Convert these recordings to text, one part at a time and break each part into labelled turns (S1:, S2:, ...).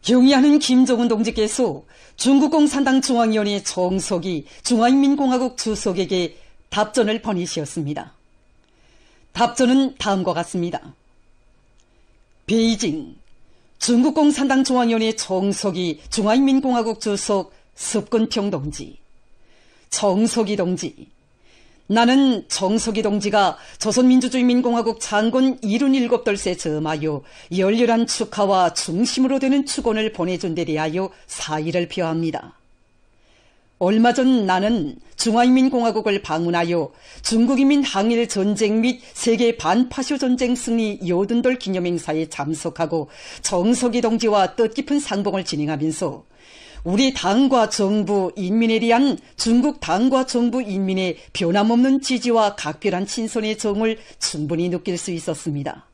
S1: 경의하는 김정은 동지께서 중국 공산당 중앙위원회 정석이 중화인민공화국 주석에게 답전을 보내시었습니다. 답전은 다음과 같습니다. 베이징 중국 공산당 중앙위원회 정석이 중화인민공화국 주석 습근평 동지. 정석이 동지, 나는 정석이 동지가 조선민주주의민공화국 창건 77돌세 점하여 열렬한 축하와 중심으로 되는 축원을 보내준 데 대하여 사의를 표합니다. 얼마 전 나는 중화인민공화국을 방문하여 중국인민 항일 전쟁 및 세계 반파쇼 전쟁 승리 여든돌 기념행사에 참석하고 정석이 동지와 뜻깊은 상봉을 진행하면서 우리 당과 정부, 인민에 대한 중국 당과 정부, 인민의 변함없는 지지와 각별한 친선의 정을 충분히 느낄 수 있었습니다.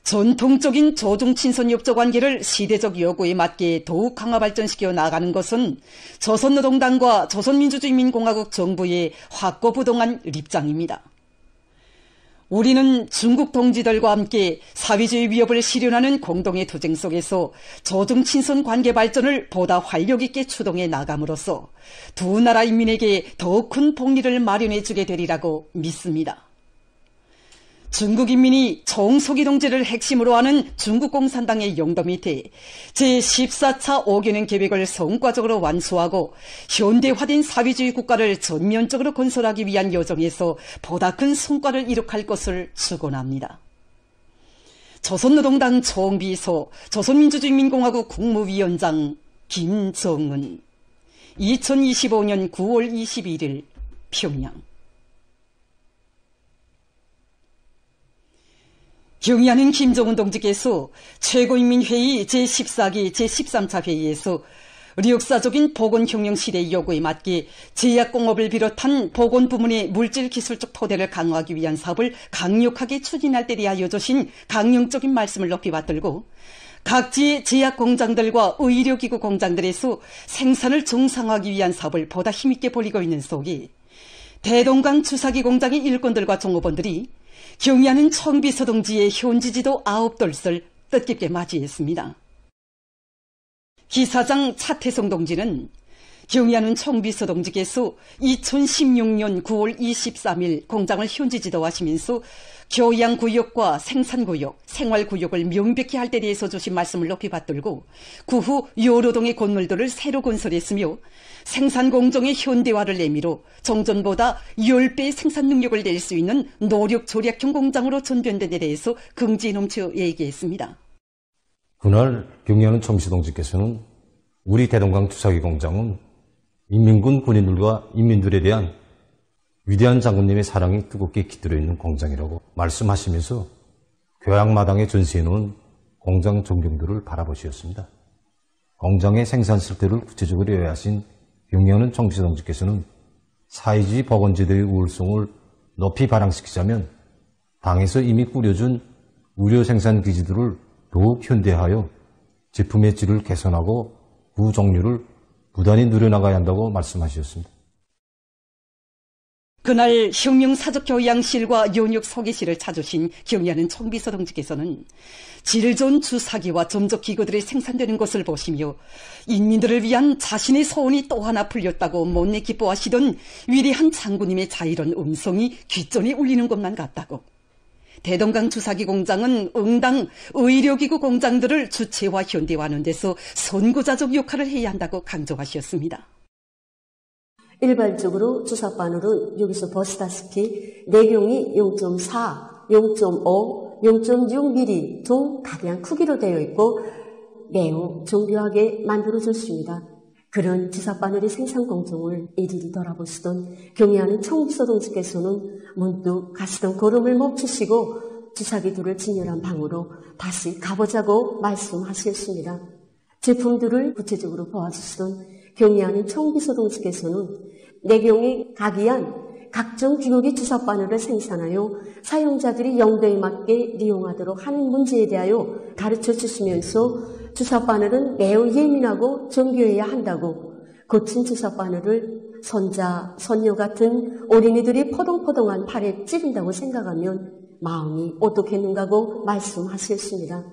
S1: 전통적인 조중친선협조 관계를 시대적 요구에 맞게 더욱 강화 발전시켜 나가는 것은 조선노동당과 조선민주주의민공화국 정부의 확고부동한 입장입니다. 우리는 중국 동지들과 함께 사회주의 위협을 실현하는 공동의 투쟁 속에서 조중친선 관계 발전을 보다 활력있게 추동해 나감으로써 두 나라 인민에게 더 큰 복리를 마련해 주게 되리라고 믿습니다. 중국 인민이 정석이 동지를 핵심으로 하는 중국 공산당의 영도 밑에 제14차 5개년 계획을 성과적으로 완수하고 현대화된 사회주의 국가를 전면적으로 건설하기 위한 여정에서 보다 큰 성과를 이룩할 것을 축원합니다. 조선노동당 총비서 조선민주주의민공화국 국무위원장 김정은 2025년 9월 21일 평양. 경의하는 김정은 동지께서 최고인민회의 제14기 제13차 회의에서 역사적인 보건혁명 시대의 요구에 맞게 제약공업을 비롯한 보건부문의 물질기술적 토대를 강화하기 위한 사업을 강력하게 추진할 데 대하여 주신 강령적인 말씀을 높이 받들고 각지의 제약공장들과 의료기구 공장들에서 생산을 정상화하기 위한 사업을 보다 힘있게 벌이고 있는 속에 대동강 주사기 공장의 일꾼들과 종업원들이 경의하는 청비서 동지의 현지지도 9돌을 뜻깊게 맞이했습니다. 기사장 차태성 동지는 경의하는 청비서 동지께서 2016년 9월 23일 공장을 현지 지도하시면서 교양구역과 생산구역, 생활구역을 명백히 할 때 대해서 주신 말씀을 높이 받들고 그 후 여러 동의 건물들을 새로 건설했으며 생산공정의 현대화를 내미로 정전보다 10배의 생산 능력을 낼 수 있는 노력 절약형 공장으로 전변된 데 대해서 긍지에 넘쳐 얘기했습니다.
S2: 그날 경의하는 청비서 동지께서는 우리 대동강 주사기 공장은 인민군 군인들과 인민들에 대한 위대한 장군님의 사랑이 뜨겁게 깃들어 있는 공장이라고 말씀하시면서 교양마당에 전시해놓은 공장 전경들을 바라보셨습니다. 공장의 생산 실태를 구체적으로 요약하신 경의하는 청비서 동지께서는 사회주의 보건제도의 우월성을 높이 발扬시키자면 당에서 이미 꾸려준 의료 생산 기지들을 더욱 현대화하여 제품의 질을 개선하고 그 종류를 부단히 늘려나가야 한다고 말씀하셨습니다.
S1: 그날 혁명사적교양실과 연역 소개실을 찾으신 경의하는 청비서 동지께서는 질 좋은 주사기와 점적기구들이 생산되는 것을 보시며 인민들을 위한 자신의 소원이 또 하나 풀렸다고 못내 기뻐하시던 위대한 장군님의 자이로운 음성이 귓전에 울리는 것만 같다고, 대동강 주사기 공장은 응당 의료기구 공장들을 주체화 현대화하는 데서 선구자적 역할을 해야 한다고 강조하셨습니다.
S3: 일반적으로 주사바늘은 여기서 보시다시피 내경이 0.4, 0.5, 0.6mm 등 다양한 크기로 되어 있고 매우 정교하게 만들어졌습니다. 그런 주사바늘의 생산 공정을 이리리 돌아보시던 경의하는 청비서 동지께서는 문득 가시던 걸음을 멈추시고 주사기들을 진열한 방으로 다시 가보자고 말씀하셨습니다. 제품들을 구체적으로 보아주시던 경의하는 청비서 동지께서는 내경이 각이한 각종 기록의 주사바늘을 생산하여 사용자들이 용도에 맞게 이용하도록 하는 문제에 대하여 가르쳐 주시면서 주사바늘은 매우 예민하고 정교해야 한다고, 거친 주사바늘을 손자, 손녀 같은 어린이들이 포동포동한 팔에 찌른다고 생각하면 마음이 어떻겠는가고 말씀하셨습니다.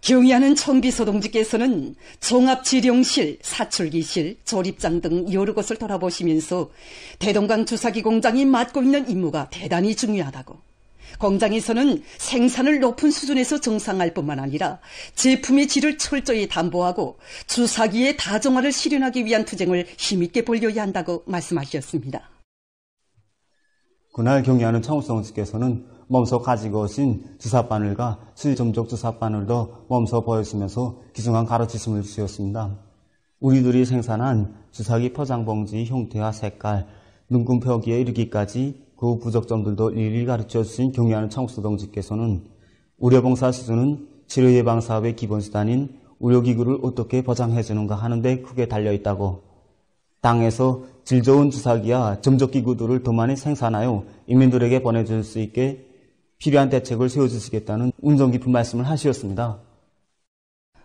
S1: 경의하는 청비서 동지께서는 종합지령실, 사출기실, 조립장 등 여러 곳을 돌아보시면서 대동강 주사기 공장이 맡고 있는 임무가 대단히 중요하다고, 공장에서는 생산을 높은 수준에서 정상화할 뿐만 아니라 제품의 질을 철저히 담보하고 주사기의 다종화를 실현하기 위한 투쟁을 힘있게 벌여야 한다고 말씀하셨습니다.
S4: 그날 경의하는 청우성지께서는 몸소 가지고 오신 주사바늘과 수리점적 주사바늘도 몸소 보여주면서 귀중한 가르치심을 주셨습니다. 우리들이 생산한 주사기 포장봉지 형태와 색깔, 눈금 표기에 이르기까지 그 부적점들도 일일이 가르쳐주신 경의하는 청우성지께서는 의료봉사 수준은 치료예방사업의 기본수단인 의료기구를 어떻게 보장해주는가 하는 데 크게 달려있다고, 땅에서 질 좋은 주사기와 점적기구들을 더 많이 생산하여 인민들에게 보내줄 수 있게 필요한 대책을 세워주시겠다는 운성 깊은 말씀을 하셨습니다.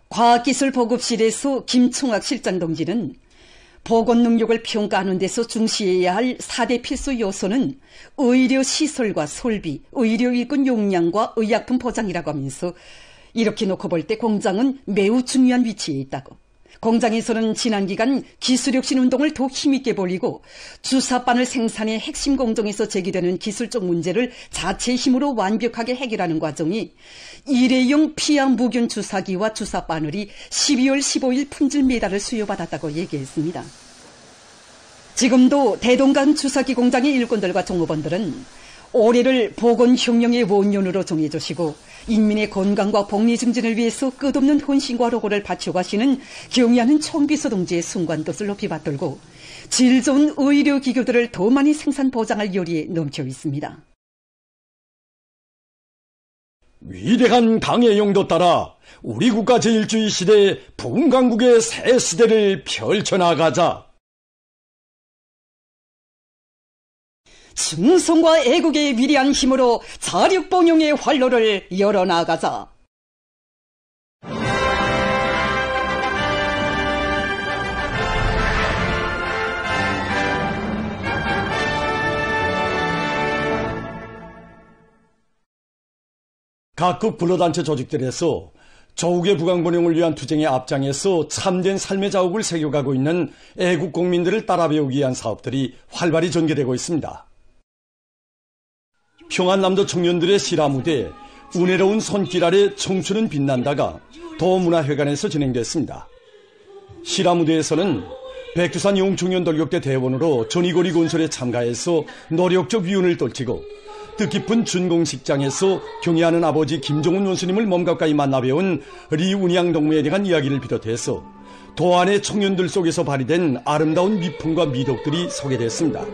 S1: 과학기술보급실에서 김총학 실장 동지는 보건능력을 평가하는 데서 중시해야 할 4대 필수 요소는 의료시설과 설비, 의료일꾼 용량과 의약품 보장이라고 하면서 이렇게 놓고 볼 때 공장은 매우 중요한 위치에 있다고, 공장에서는 지난 기간 기술혁신 운동을 더 힘있게 벌이고 주사바늘 생산의 핵심 공정에서 제기되는 기술적 문제를 자체 힘으로 완벽하게 해결하는 과정이 일회용 피약 무균 주사기와 주사바늘이 12월 15일 품질 메달을 수여받았다고 얘기했습니다. 지금도 대동강 주사기 공장의 일꾼들과 종업원들은 올해를 보건혁명의 원년으로 정해주시고 인민의 건강과 복리 증진을 위해서 끝없는 헌신과 노고를 바쳐가시는 경의하는 청비서 동지의 숭고한 뜻을 높이 받들고 질 좋은 의료기구들을 더 많이 생산 보장할 열의에 넘쳐 있습니다.
S5: 위대한 강의 용도 따라 우리 국가 제1주의 시대의 부흥강국의 새 시대를 펼쳐나가자.
S1: 충성과 애국의 위대한 힘으로 자력봉용의 활로를 열어나가자.
S5: 각국 불로단체 조직들에서 조국의 부강번영을 위한 투쟁의 앞장에서 참된 삶의 자욱을 새겨가고 있는 애국 국민들을 따라 배우기 위한 사업들이 활발히 전개되고 있습니다. 평안남도 청년들의 실화무대 운해로운 손길 아래 청춘은 빛난다가 도문화회관에서 진행됐습니다. 실화무대에서는 백두산 용청년 돌격대 대원으로 전이고리 건설에 참가해서 노력적 위운을 떨치고 뜻깊은 준공식장에서 경의하는 아버지 김종훈 원수님을 몸 가까이 만나 배운 리운양 동무에 대한 이야기를 비롯해서 도안의 청년들 속에서 발휘된 아름다운 미품과 미덕들이 소개됐습니다.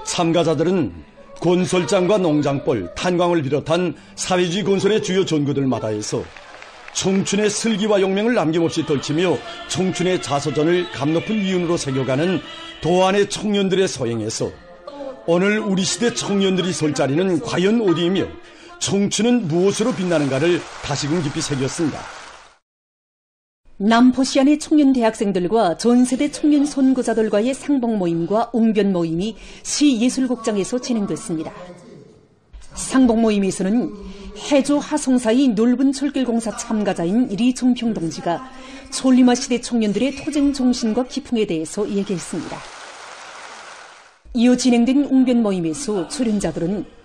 S5: 참가자들은 건설장과 농장벌, 탄광을 비롯한 사회주의 건설의 주요 전구들마다 해서 청춘의 슬기와 용맹을 남김없이 떨치며 청춘의 자서전을 감높은 위운으로 새겨가는 도안의 청년들의 소행에서 오늘 우리 시대 청년들이 설 자리는 과연 어디이며 청춘은 무엇으로 빛나는가를 다시금 깊이 새겼습니다.
S1: 남포시안의 청년 대학생들과 전세대 청년 선구자들과의 상봉 모임과 웅변 모임이 시예술극장에서 진행됐습니다. 상봉 모임에서는 해조 하성사의 넓은 철길공사 참가자인 리청평 동지가 촐리마 시대 청년들의 토쟁 정신과 기풍에 대해서 얘기했습니다. 이어 진행된 웅변 모임에서 출연자들은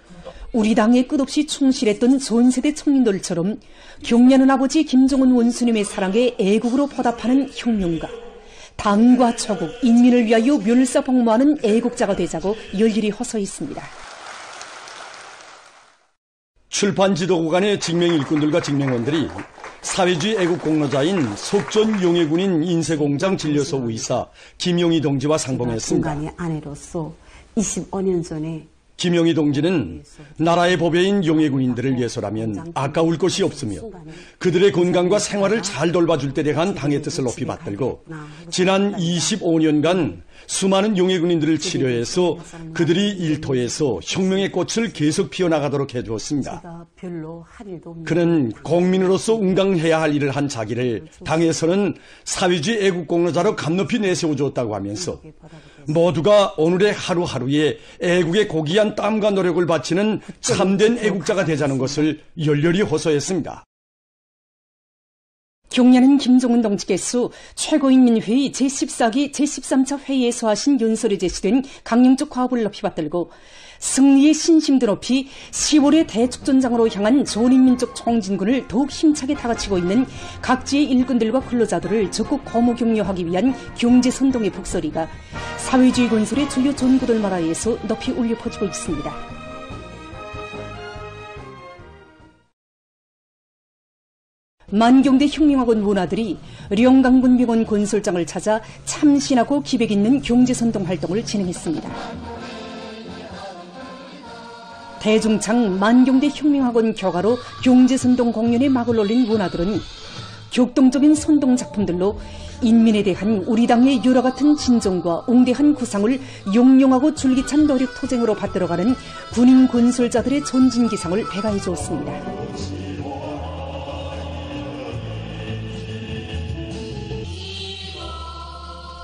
S1: 우리 당에 끝없이 충실했던 전세대 청년들처럼 경례하는 아버지 김종훈 원수님의 사랑에 애국으로 보답하는 혁명가, 당과 조국, 인민을 위하여 멸사복무하는 애국자가 되자고 열렬히 호소했습니다.
S5: 출판 지도국 간의 직맹 일꾼들과 직맹원들이 사회주의 애국 공로자인 석전 용해군인 인쇄공장 진료소 의사 김용희 동지와 상봉했습니다.
S3: 공간의 아내로서 25년 전에
S5: 김용희 동지는 나라의 보배인 용해군인들을 위해서라면 아까울 것이 없으며 그들의 건강과 생활을 잘 돌봐줄 때 대한 당의 뜻을 높이 받들고 지난 25년간 수많은 용의 군인들을 치료해서 그들이 일터에서 혁명의 꽃을 계속 피워나가도록 해주었습니다.
S3: 제가 별로 할 일도 없는
S5: 그는 공민으로서 응당해야 할 일을 한 자기를 당에서는 사회주의 애국공로자로 감높이 내세워주었다고 하면서 모두가 오늘의 하루하루에 애국의 고귀한 땀과 노력을 바치는 참된 애국자가 되자는 것을 열렬히 호소했습니다.
S1: 경례는 김정은 동지께서 최고인민회의 제14기 제13차 회의에서 하신 연설에 제시된 강령적 과업을 높이 받들고 승리의 신심도 높이 10월의 대축전장으로 향한 조선인민족 총진군을 더욱 힘차게 다그치고 있는 각지의 일꾼들과 근로자들을 적극 거모 격려하기 위한 경제선동의 북소리가 사회주의 건설의 주요 전구들마다에서 높이 울려 퍼지고 있습니다. 만경대 혁명학원 문화들이 령강군병원 건설장을 찾아 참신하고 기백 있는 경제선동 활동을 진행했습니다. 대중창 만경대 혁명학원 격아로 경제선동 공연에 막을 올린 문화들은 격동적인 선동 작품들로 인민에 대한 우리 당의 여러 같은 진정과 웅대한 구상을 용용하고 줄기찬 노력 토쟁으로 받들어가는 군인 건설자들의 전진기상을 배가해 주었습니다.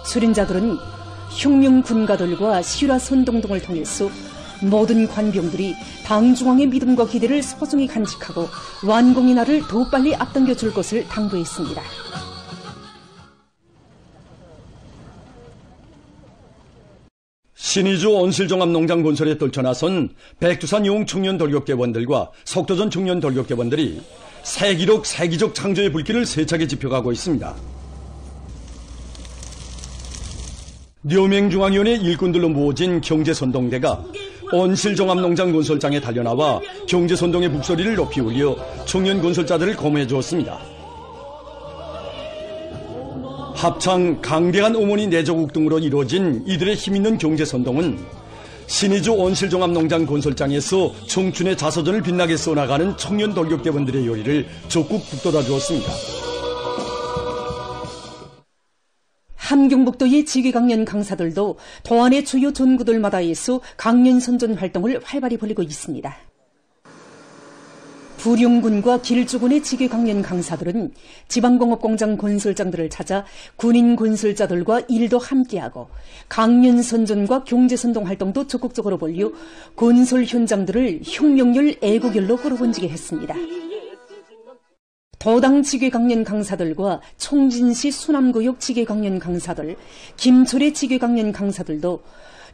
S1: 수련자들은 혁명 군가들과 실화 선동 등을 통해서 모든 관병들이 당중앙의 믿음과 기대를 소중히 간직하고 완공의 날을 더 빨리 앞당겨 줄 것을 당부했습니다.
S5: 신의주 온실종합농장 건설에 떨쳐나선 백두산 용청년 돌격대원들과 속도전 청년 돌격대원들이 세기적 창조의 불길을 세차게 지펴가고 있습니다. 료맹중앙위원회 일꾼들로 모아진 경제선동대가 온실종합농장 건설장에 달려나와 경제선동의 북소리를 높이 울려 청년 건설자들을 거머해 주었습니다. 합창, 강대한 어머니 내조국 등으로 이루어진 이들의 힘있는 경제선동은 신의주 온실종합농장 건설장에서 청춘의 자서전을 빛나게 써나가는 청년 돌격대원들의 요리를 적극 북돋아 주었습니다.
S1: 함경북도의 지휘강연 강사들도 도안의 주요 전구들마다에서 강연 선전 활동을 활발히 벌이고 있습니다. 부룡군과 길주군의 지휘강연 강사들은 지방공업공장 건설장들을 찾아 군인 건설자들과 일도 함께하고 강연 선전과 경제선동 활동도 적극적으로 벌여 건설 현장들을 혁명열 애국열로 끌어번지게 했습니다. 도당 지괴강연 강사들과 총진시 수남구역 지괴강연 강사들, 김초래 지괴강연 강사들도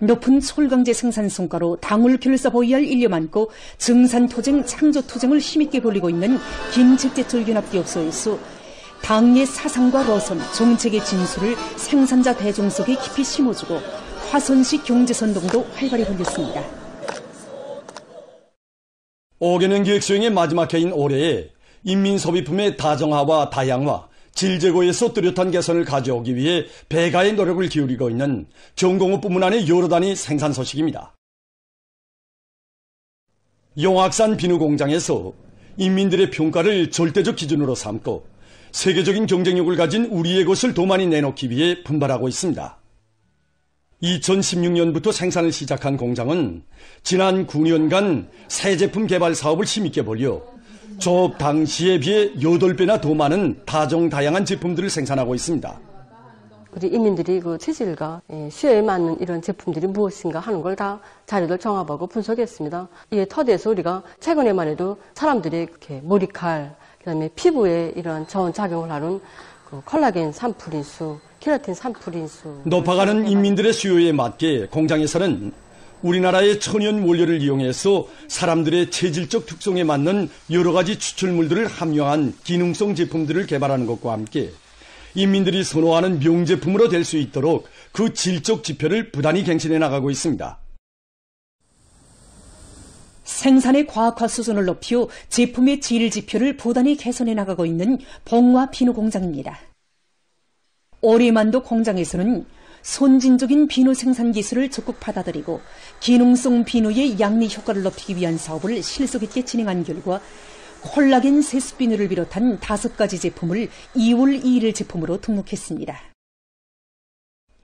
S1: 높은 철강제 생산 성과로 당을 결사보이할 인력 많고 증산토쟁, 창조토쟁을 힘있게 벌이고 있는 김책제철연합기업소에서 당의 사상과 로선, 정책의 진수를 생산자 대중 속에 깊이 심어주고 화선식 경제선동도 활발히 벌였습니다.
S5: 5개년 기획수행의 마지막 해인 올해에 인민소비품의 다정화와 다양화, 질제고에서 뚜렷한 개선을 가져오기 위해 배가의 노력을 기울이고 있는 전공업부문 안의 여러 단위 생산 소식입니다. 용악산 비누공장에서 인민들의 평가를 절대적 기준으로 삼고 세계적인 경쟁력을 가진 우리의 것을 더 많이 내놓기 위해 분발하고 있습니다. 2016년부터 생산을 시작한 공장은 지난 9년간 새 제품 개발 사업을 힘있게 벌여 조업 당시에 비해 8배나 더 많은 다양한 제품들을 생산하고 있습니다.
S3: 우리 인민들이 그 체질과 수요에 맞는 이런 제품들이 무엇인가 하는 걸 다 자료들 정합하고 분석했습니다. 이에 터대에서 우리가 최근에만 해도 사람들이 이렇게 머리칼, 그다음에 피부에 이런 좋은 작용을 하는 그 콜라겐 산풀인수, 케라틴 산풀인수.
S5: 높아가는 인민들의 수요에 맞게 공장에서는 우리나라의 천연 원료를 이용해서 사람들의 체질적 특성에 맞는 여러 가지 추출물들을 함유한 기능성 제품들을 개발하는 것과 함께 인민들이 선호하는 명제품으로 될 수 있도록 그 질적 지표를 부단히 갱신해 나가고 있습니다.
S1: 생산의 과학화 수준을 높여 제품의 질 지표를 부단히 개선해 나가고 있는 봉화 비누 공장입니다. 올해만도 공장에서는 선진적인 비누 생산 기술을 적극 받아들이고 기능성 비누의 양리 효과를 높이기 위한 사업을 실속 있게 진행한 결과 콜라겐 세수 비누를 비롯한 5가지 제품을 2월 2일 제품으로 등록했습니다.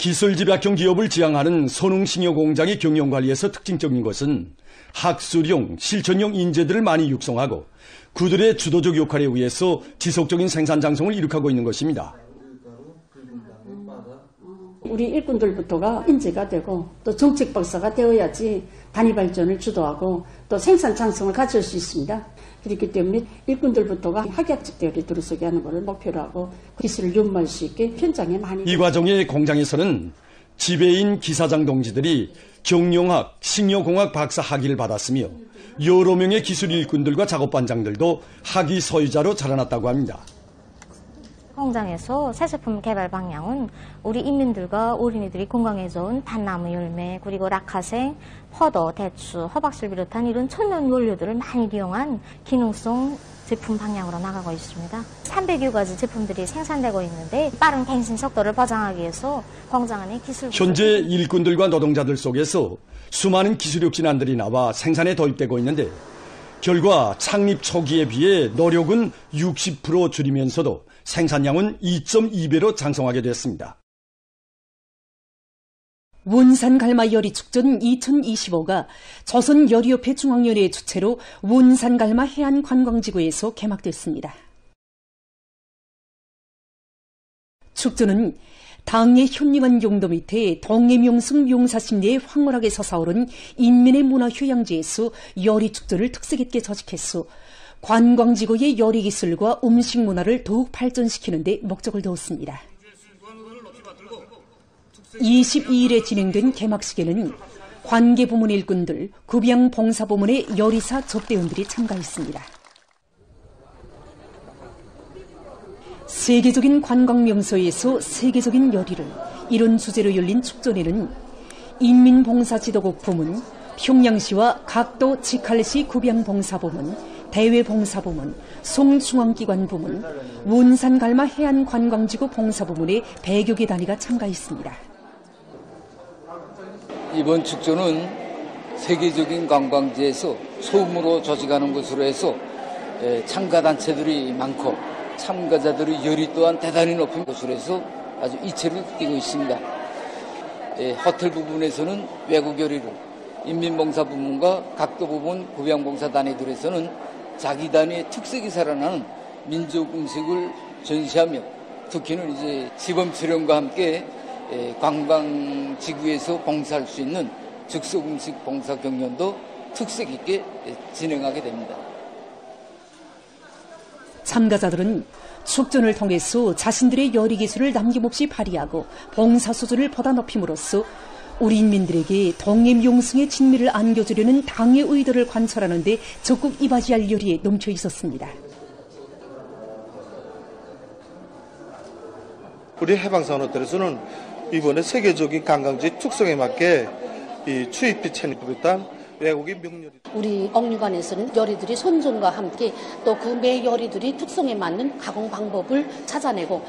S5: 기술집약형 기업을 지향하는 선웅싱여 공장의 경영관리에서 특징적인 것은 학술형, 실천형 인재들을 많이 육성하고 그들의 주도적 역할에 의해서 지속적인 생산 장성을 이룩하고 있는 것입니다.
S6: 우리 일꾼들부터가 인재가 되고 또 정책 박사가 되어야지 단위 발전을 주도하고 또 생산 장성을 가질 수 있습니다. 그렇기 때문에 일꾼들부터가 학약직 대열에 들어서게 하는 것을 목표로 하고 기술을 연마할 수 있게 현장에 많이.
S5: 이 과정에 공장에서는 지배인 기사장 동지들이 경영학, 식료공학 박사 학위를 받았으며 여러 명의 기술 일꾼들과 작업반장들도 학위 소유자로 자라났다고 합니다.
S7: 공장에서 새제품 개발 방향은 우리 인민들과 어린이들이 건강해져온 잣나무 열매, 그리고 낙하생, 포도, 대추, 호박씨를 비롯한 이런 천연 원료들을 많이 이용한 기능성 제품 방향으로 나가고 있습니다. 300여 가지 제품들이 생산되고 있는데 빠른 갱신 속도를 보장하기 위해서 공장 안에 기술.
S5: 현재 일꾼들과 노동자들 속에서 수많은 기술혁신안들이 나와 생산에 도입되고 있는데 결과 창립 초기에 비해 노력은 60% 줄이면서도 생산량은 2.2배로 장성하게 됐습니다.
S1: 원산갈마여리축전 2025가 조선여리협회 중앙위원회 주최로 원산갈마 해안관광지구에서 개막됐습니다. 축전은 당의 현리관 용도 밑에 동해명승 용사심 내에 황홀하게 솟아오른 인민의 문화휴양지에서 여리축전을 특색 있게 조직했소. 관광지구의 요리기술과 음식 문화를 더욱 발전시키는 데 목적을 두었습니다. 22일에 진행된 개막식에는 관계부문 일꾼들, 급양봉사부문의 요리사 접대원들이 참가했습니다. 세계적인 관광명소에서 세계적인 요리를 이런 주제로 열린 축전에는 인민봉사지도국 부문, 평양시와 각도 지칼레시 급양봉사부문, 대외봉사부문, 송중앙기관부문, 원산갈마 해안관광지구 봉사부문의 100여 개 단위가 참가했습니다.
S8: 이번 축전은 세계적인 관광지에서 소음으로 조직하는 것으로 해서 참가단체들이 많고 참가자들의 열이 또한 대단히 높은 것으로 해서 아주 이체를 띠고 있습니다. 호텔 부분에서는 외국 요리를, 인민봉사 부문과 각도 부문 급양봉사 단위들에서는 자기 단위의 특색이 살아나는 민족 음식을 전시하며 특히는 이제 시범 수련과 함께 관광지구에서 봉사할 수 있는 즉석 음식 봉사 경연도 특색 있게 진행하게 됩니다.
S1: 참가자들은 축전을 통해서 자신들의 요리 기술을 남김없이 발휘하고 봉사 수준을 보다 높임으로써 우리 인민들에게 동해명승의 진미를 안겨주려는 당의 의도를 관철하는 데 적극 이바지할 요리에 넘쳐 있었습니다.
S9: 우리 해방산업들에서는 이번에 세계적인 관광지 특성에 맞게 이 추입비 체육을 비롯한 외국인 명요리.
S10: 우리 억류관에서는 요리들이 손질과 함께 또 그 매 요리들이 특성에 맞는 가공 방법을 찾아내고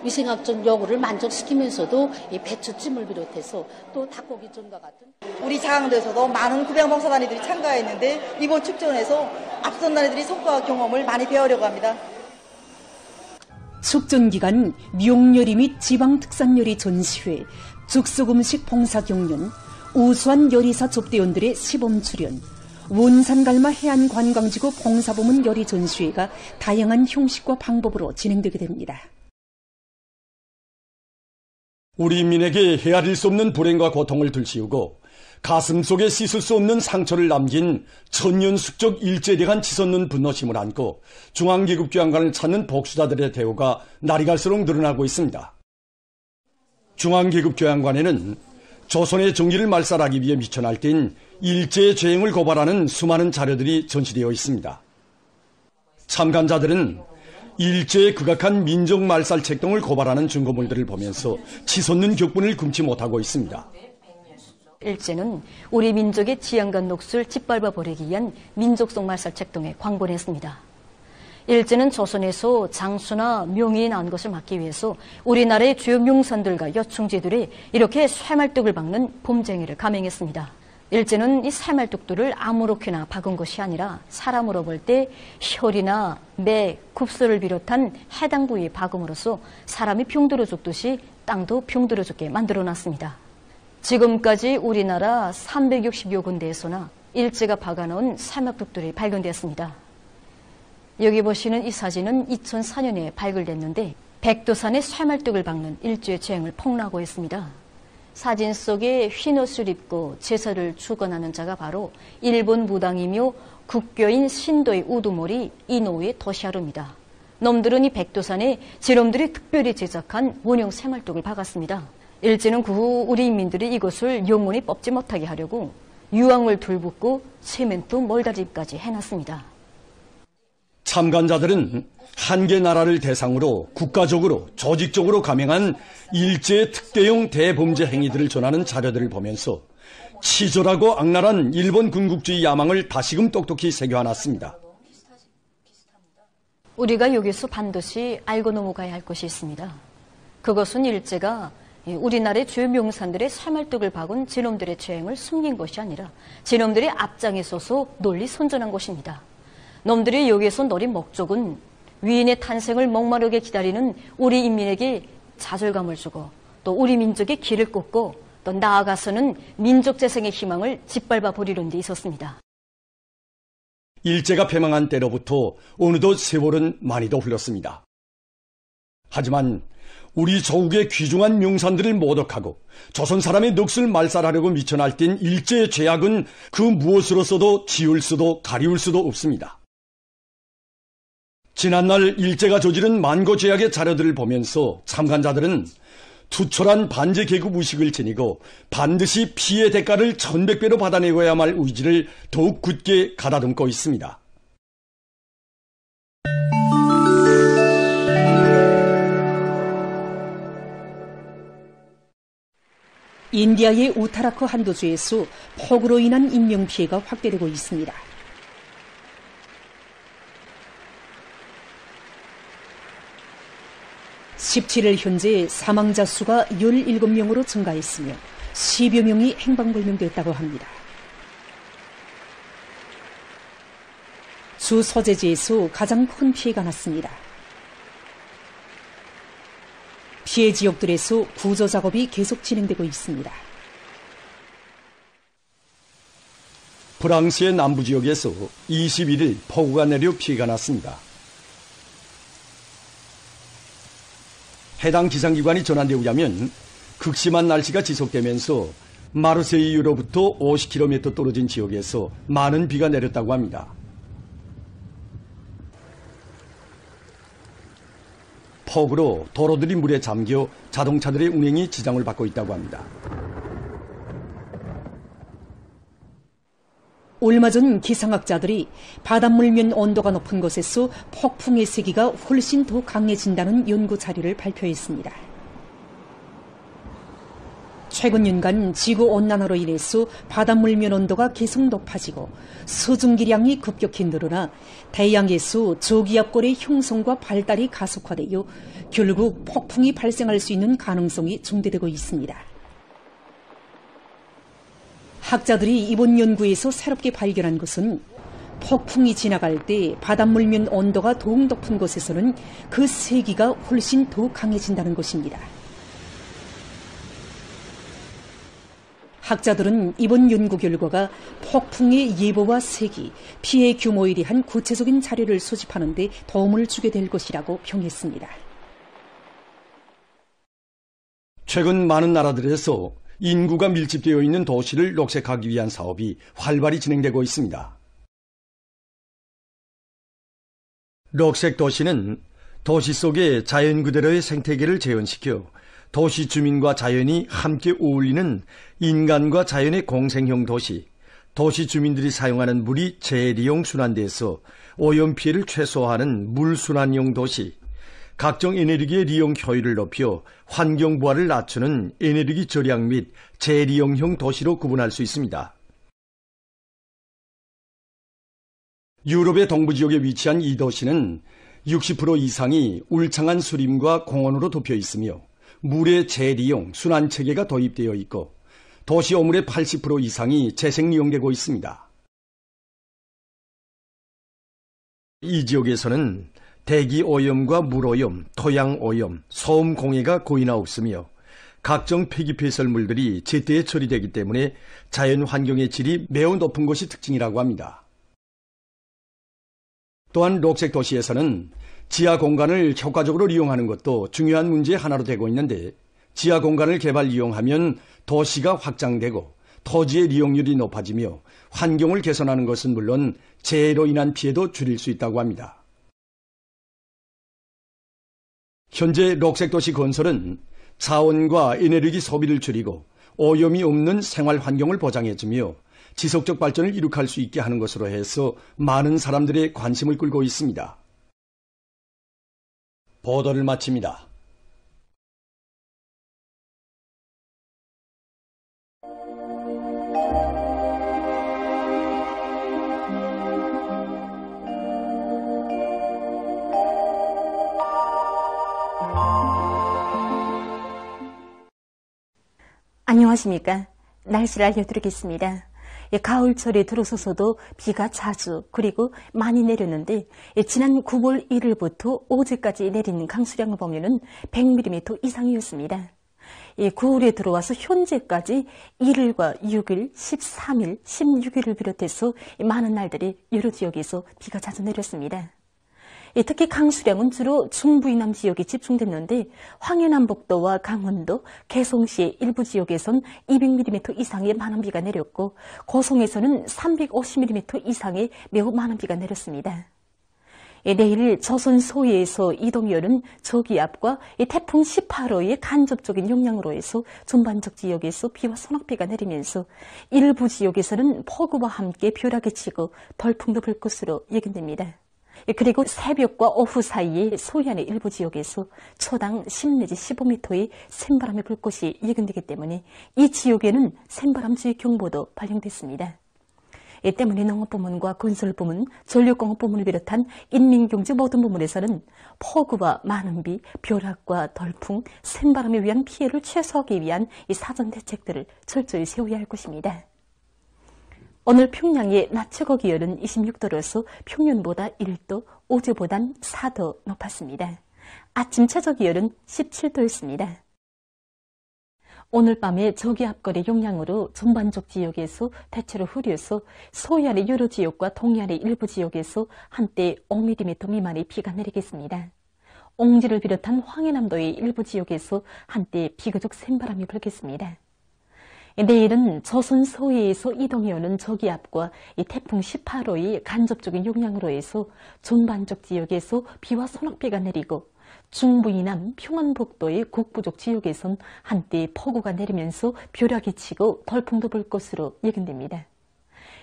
S10: 위생학적 요구를 만족시키면서도 이 배추찜을 비롯해서 또 닭고기전과 같은
S11: 우리 장항도에서도 많은 급양봉사단위들이 참가했는데 이번 축전에서 앞선 단위들이 성과 경험을 많이 배우려고 합니다.
S1: 축전 기간 명요리 및 지방특산요리 전시회, 즉석음식 봉사경연, 우수한 요리사 접대원들의 시범 출연, 원산갈마 해안관광지구 봉사부문 요리 전시회가 다양한 형식과 방법으로 진행되게 됩니다.
S5: 우리 인민에게 헤아릴 수 없는 불행과 고통을 들치우고 가슴 속에 씻을 수 없는 상처를 남긴 천년숙적 일제대간 치솟는 분노심을 안고 중앙계급교양관을 찾는 복수자들의 대우가 날이 갈수록 늘어나고 있습니다. 중앙계급교양관에는 조선의 정기를 말살하기 위해 미쳐 날뛴 일제죄행을 고발하는 수많은 자료들이 전시되어 있습니다. 참관자들은 일제의 극악한 민족말살책 등을 고발하는 증거물들을 보면서 치솟는 격분을 금치 못하고 있습니다.
S12: 일제는 우리 민족의 지향과 녹슬 짓밟아 버리기 위한 민족성 말살책 등에 광분했습니다. 일제는 조선에서 장수나 명의에 나온 것을 막기 위해서 우리나라의 주요 명산들과 여충지들이 이렇게 쇠말뚝을 박는 범죄 행위를 감행했습니다. 일제는 이 새말뚝들을 아무렇게나 박은 것이 아니라 사람으로 볼 때 혈이나 매, 굽소를 비롯한 해당 부위에 박음으로써 사람이 병들어 죽듯이 땅도 병들어 죽게 만들어놨습니다. 지금까지 우리나라 360여 군데에서나 일제가 박아놓은 새말뚝들이 발견되었습니다. 여기 보시는 이 사진은 2004년에 발굴됐는데 백두산에 쇠말뚝을 박는 일제의 죄행을 폭로하고 있습니다. 사진 속에 흰 옷을 입고 제사를 주관하는 자가 바로 일본 무당이며 국교인 신도의 우두머리 이노우의 도시하루입니다. 놈들은 이 백두산에 제놈들이 특별히 제작한 원형 쇠말뚝을 박았습니다. 일제는 그 후 우리 인민들이 이것을 영원히 뽑지 못하게 하려고 유황을 둘붓고 세멘토 멀다짐까지 해놨습니다.
S5: 참관자들은 한 개 나라를 대상으로 국가적으로 조직적으로 감행한 일제의 특대형 대범죄 행위들을 전하는 자료들을 보면서 치졸하고 악랄한 일본 군국주의 야망을 다시금 똑똑히 새겨놨습니다.
S12: 우리가 여기서 반드시 알고 넘어가야 할 것이 있습니다. 그것은 일제가 우리나라의 주요 명산들의 쇠말뚝을 박은 제놈들의 죄행을 숨긴 것이 아니라 제놈들의 앞장에 서서 널리 선전한 것입니다. 놈들이 여기에서 노린 목적은 위인의 탄생을 목마르게 기다리는 우리 인민에게 좌절감을 주고 또 우리 민족의 길을 꽂고 또 나아가서는 민족 재생의 희망을 짓밟아 버리는 데 있었습니다.
S5: 일제가 패망한 때로부터 어느덧 세월은 많이도 흘렀습니다. 하지만 우리 조국의 귀중한 명산들을 모독하고 조선 사람의 넋을 말살하려고 미쳐 날뛴 일제의 죄악은 그 무엇으로서도 지울 수도 가리울 수도 없습니다. 지난날 일제가 저지른 만고 죄악의 자료들을 보면서 참관자들은 투철한 반제 계급 의식을 지니고 반드시 피해 대가를 1100배로 받아내고야만 할 의지를 더욱 굳게 가다듬고 있습니다.
S1: 인디아의 우타라크 한도주에서 폭우로 인한 인명피해가 확대되고 있습니다. (17일) 현재 사망자 수가 17명으로 증가했으며 10여 명이 행방불명됐다고 합니다. 주 소재지에서 가장 큰 피해가 났습니다. 피해 지역들에서 구조 작업이 계속 진행되고 있습니다.
S5: 프랑스의 남부 지역에서 21일 폭우가 내려 피해가 났습니다. 해당 기상기관이 전한 데 의하면 극심한 날씨가 지속되면서 마르세유로부터 50km 떨어진 지역에서 많은 비가 내렸다고 합니다. 폭우로 도로들이 물에 잠겨 자동차들의 운행이 지장을 받고 있다고 합니다.
S1: 얼마 전 기상학자들이 바닷물면 온도가 높은 곳에서 폭풍의 세기가 훨씬 더 강해진다는 연구 자료를 발표했습니다. 최근 년간 지구온난화로 인해서 바닷물면 온도가 계속 높아지고 수증기량이 급격히 늘어나 대양에서 저기압골의 형성과 발달이 가속화되어 결국 폭풍이 발생할 수 있는 가능성이 증대되고 있습니다. 학자들이 이번 연구에서 새롭게 발견한 것은 폭풍이 지나갈 때 바닷물면 온도가 더욱 높은 곳에서는 그 세기가 훨씬 더 강해진다는 것입니다. 학자들은 이번 연구 결과가 폭풍의 예보와 세기, 피해 규모에 대한 구체적인 자료를 수집하는 데 도움을 주게 될 것이라고 평했습니다.
S5: 최근 많은 나라들에서 인구가 밀집되어 있는 도시를 녹색하기 위한 사업이 활발히 진행되고 있습니다. 녹색 도시는 도시 속의 자연 그대로의 생태계를 재현시켜 도시 주민과 자연이 함께 어울리는 인간과 자연의 공생형 도시, 도시 주민들이 사용하는 물이 재리용 순환돼서 오염 피해를 최소화하는 물순환형 도시, 각종 에너지의 리용 효율을 높여 환경 부하를 낮추는 에너지 절약 및 재리용형 도시로 구분할 수 있습니다. 유럽의 동부 지역에 위치한 이 도시는 60% 이상이 울창한 수림과 공원으로 덮여 있으며 물의 재리용 순환체계가 도입되어 있고 도시 오물의 80% 이상이 재생이용되고 있습니다. 이 지역에서는 대기 오염과 물오염, 토양 오염, 소음 공해가 거의 없으며 각종 폐기폐설물들이 제때에 처리되기 때문에 자연 환경의 질이 매우 높은 것이 특징이라고 합니다. 또한 녹색 도시에서는 지하 공간을 효과적으로 이용하는 것도 중요한 문제의 하나로 되고 있는데, 지하 공간을 개발 이용하면 도시가 확장되고 토지의 이용률이 높아지며 환경을 개선하는 것은 물론 재해로 인한 피해도 줄일 수 있다고 합니다. 현재 녹색도시 건설은 자원과 에너지 소비를 줄이고 오염이 없는 생활 환경을 보장해주며 지속적 발전을 이룩할 수 있게 하는 것으로 해서 많은 사람들의 관심을 끌고 있습니다. 보도를 마칩니다.
S13: 안녕하십니까. 날씨를 알려드리겠습니다. 가을철에 들어서서도 비가 자주 그리고 많이 내렸는데, 지난 9월 1일부터 어제까지 내린 강수량을 보면 100mm 이상이었습니다. 9월에 들어와서 현재까지 1일과 6일, 13일, 16일을 비롯해서 많은 날들이 여러 지역에서 비가 자주 내렸습니다. 특히 강수량은 주로 중부 이남 지역에 집중됐는데, 황해남북도와 강원도, 개성시의 일부 지역에선 200mm 이상의 많은 비가 내렸고, 고성에서는 350mm 이상의 매우 많은 비가 내렸습니다. 내일 조선 소해에서 이동열은 저기압과 태풍 18호의 간접적인 영향으로 해서 전반적 지역에서 비와 소낙비가 내리면서 일부 지역에서는 폭우와 함께 벼락이 치고 돌풍도 불 것으로 예견됩니다. 그리고 새벽과 오후 사이에 소해안의 일부 지역에서 초당 10 내지 15m의 샘바람이 불 것이 예견되기 때문에 이 지역에는 샘바람주의 경보도 발령됐습니다. 이 때문에 농업부문과 건설부문, 전력공업부문을 비롯한 인민경제 모든 부문에서는 폭우와 많은 비, 벼락과 돌풍, 샘바람에 의한 피해를 최소화하기 위한 이 사전 대책들을 철저히 세워야 할 것입니다. 오늘 평양의 낮 최고 기온은 26도로서 평년보다 1도, 어제보단 4도 높았습니다. 아침 최저 기온은 17도였습니다. 오늘 밤에 저기압거리 영향으로 전반적 지역에서 대체로 흐려서 서해안의 여러 지역과 동해안의 일부 지역에서 한때 5mm 미만의 비가 내리겠습니다. 옹지를 비롯한 황해남도의 일부 지역에서 한때 비교적 센바람이 불겠습니다. 내일은 조선 서해에서 이동해오는 저기압과 이 태풍 18호의 간접적인 영향으로 해서 전반적 지역에서 비와 소낙비가 내리고, 중부 이남 평안북도의 북부쪽 지역에선 한때 폭우가 내리면서 벼락이 치고 돌풍도 불 것으로 예견됩니다.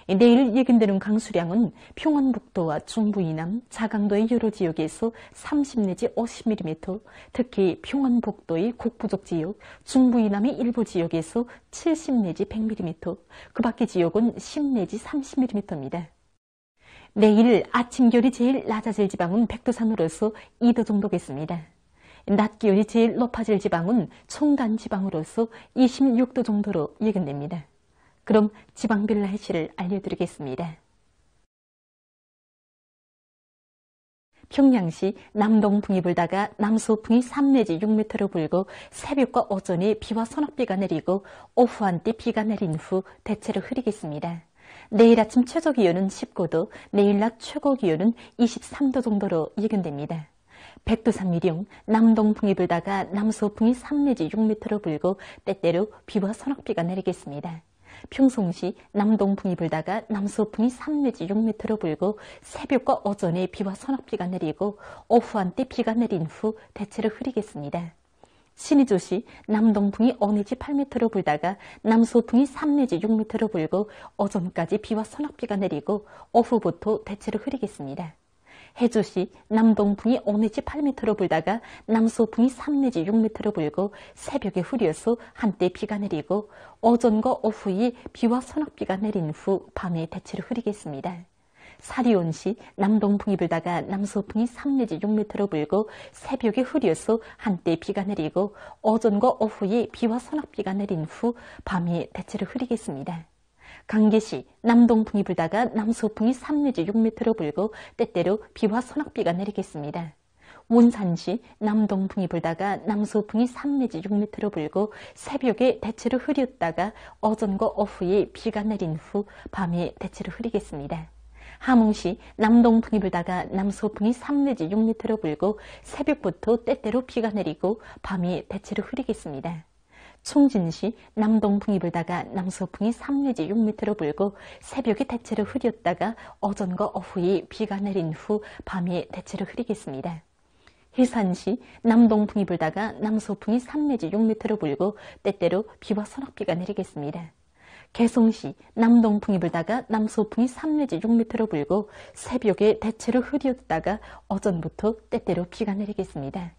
S13: 내일 예견되는 강수량은 평안북도와 중부 이남, 자강도의 여러 지역에서 30 내지 50mm, 특히 평안북도의 북부쪽 지역, 중부 이남의 일부 지역에서 70 내지 100mm, 그 밖의 지역은 10 내지 30mm입니다. 내일 아침 기온이 제일 낮아질 지방은 백두산으로서 2도 정도겠습니다. 낮 기온이 제일 높아질 지방은 청단 지방으로서 26도 정도로 예견됩니다. 그럼 지방별 날씨를 알려드리겠습니다. 평양시 남동풍이 불다가 남서풍이 3 내지 6m로 불고 새벽과 오전에 비와 소낙비가 내리고 오후 한때 비가 내린 후 대체로 흐리겠습니다. 내일 아침 최저 기온은 19도, 내일 낮 최고 기온은 23도 정도로 예견됩니다. 백두산 미령 남동풍이 불다가 남서풍이 3 내지 6m로 불고 때때로 비와 소낙비가 내리겠습니다. 평송시 남동풍이 불다가 남서풍이 3 내지 6m로 불고 새벽과 오전에 비와 소낙비가 내리고 오후 한때 비가 내린 후 대체로 흐리겠습니다. 신의조시 남동풍이 5 내지 8m로 불다가 남서풍이 3 내지 6m로 불고 오전까지 비와 소낙비가 내리고 오후부터 대체로 흐리겠습니다. 해주시 남동풍이 5 내지 8m로 불다가 남서풍이 3 내지 6m로 불고 새벽에 흐려서 한때 비가 내리고 오전과 오후에 비와 소낙비가 내린 후 밤에 대체로 흐리겠습니다. 사리온시 남동풍이 불다가 남서풍이 3 내지 6m로 불고 새벽에 흐려서 한때 비가 내리고 오전과 오후에 비와 소낙비가 내린 후 밤이 대체로 흐리겠습니다. 강계시 남동풍이 불다가 남서풍이 3 내지 6m로 불고 때때로 비와 소낙비가 내리겠습니다. 원산시 남동풍이 불다가 남서풍이 3 내지 6m로 불고 새벽에 대체로 흐렸다가 오전과 오후에 비가 내린 후 밤이 대체로 흐리겠습니다. 함흥시 남동풍이 불다가 남서풍이 3 내지 6m로 불고 새벽부터 때때로 비가 내리고 밤이 대체로 흐리겠습니다. 총진시 남동풍이 불다가 남서풍이 3 내지 6m로 불고 새벽에 대체로 흐렸다가 오전과 오후에 비가 내린 후 밤이 대체로 흐리겠습니다. 해산시 남동풍이 불다가 남서풍이 3 내지 6m로 불고 때때로 비와 소낙비가 내리겠습니다. 개성시 남동풍이 불다가 남서풍이 3 내지 6m로 불고 새벽에 대체로 흐렸다가 오전부터 때때로 비가 내리겠습니다.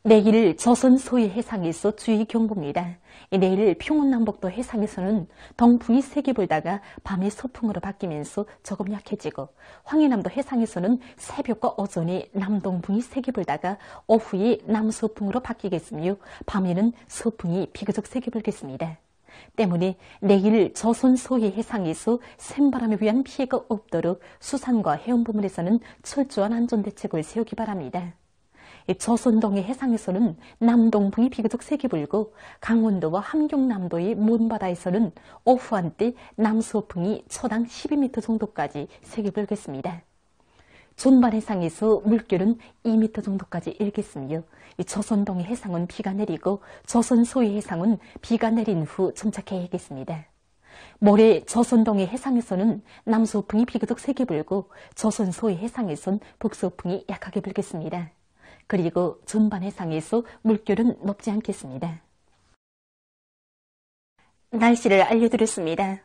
S13: 내일 조선 소위 해상에서 주의 경보입니다. 내일 평원남북도 해상에서는 동풍이 세게 불다가 밤에 서풍으로 바뀌면서 조금 약해지고 황해남도 해상에서는 새벽과 오전에 남동풍이 세게 불다가 오후에 남서풍으로 바뀌겠으며 밤에는 서풍이 비교적 세게 불겠습니다. 때문에 내일 조선 소해 해상에서 샘바람에 의한 피해가 없도록 수산과 해운 부문에서는 철저한 안전대책을 세우기 바랍니다. 조선동해 해상에서는 남동풍이 비교적 세게 불고 강원도와 함경남도의 먼바다에서는 오후 한때 남서풍이 초당 12m 정도까지 세게 불겠습니다. 존반 해상에서 물결은 2m 정도까지 일겠으며 조선동해 해상은 비가 내리고 조선 소해 해상은 비가 내린 후 정착해야겠습니다. 모레 조선동해 해상에서는 남서풍이 비교적 세게 불고 조선 소해 해상에선 북서풍이 약하게 불겠습니다. 그리고 전반 해상에서 물결은 높지 않겠습니다. 날씨를 알려드렸습니다.